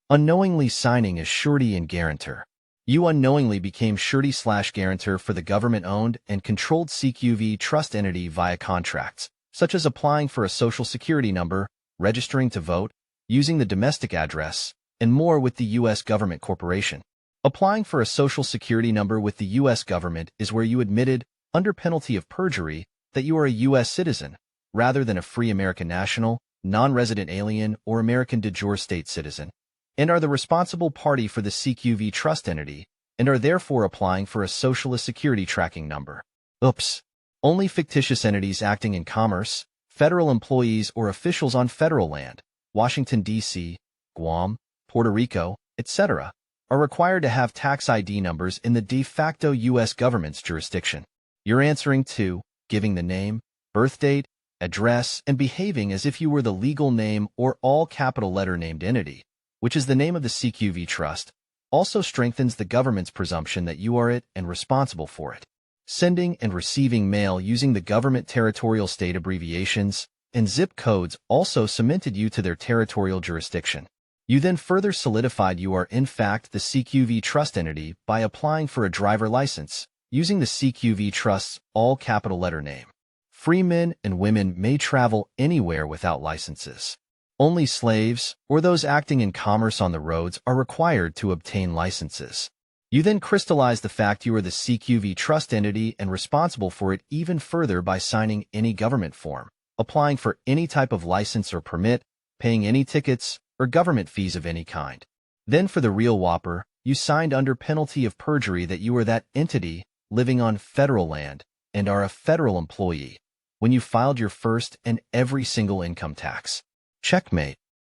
Unknowingly signing as surety and guarantor. You unknowingly became surety/guarantor for the government-owned and controlled CQV Trust entity via contracts, such as applying for a social security number, registering to vote, using the domestic address, and more with the U.S. government corporation. Applying for a social security number with the U.S. government is where you admitted, under penalty of perjury, that you are a U.S. citizen, rather than a free American national, non-resident alien, or American de jure state citizen, and are the responsible party for the CQV Trust entity, and are therefore applying for a Social Security tracking number. Oops. Only fictitious entities acting in commerce, federal employees or officials on federal land, Washington, D.C., Guam, Puerto Rico, etc., are required to have tax ID numbers in the de facto U.S. government's jurisdiction. You're answering to, giving the name, birth date, address, and behaving as if you were the legal name or all capital letter named entity, which is the name of the CQV Trust, also strengthens the government's presumption that you are it and responsible for it. Sending and receiving mail using the government territorial state abbreviations and zip codes also cemented you to their territorial jurisdiction. You then further solidified you are in fact the CQV Trust entity by applying for a driver license, using the CQV Trust's all capital letter name. Free men and women may travel anywhere without licenses. Only slaves, or those acting in commerce on the roads, are required to obtain licenses. You then crystallize the fact you are the CQV Trust entity and responsible for it even further by signing any government form, applying for any type of license or permit, paying any tickets, or government fees of any kind. Then for the real whopper, you signed under penalty of perjury that you are that entity living on federal land and are a federal employee when you filed your first and every single income tax. Checkmate.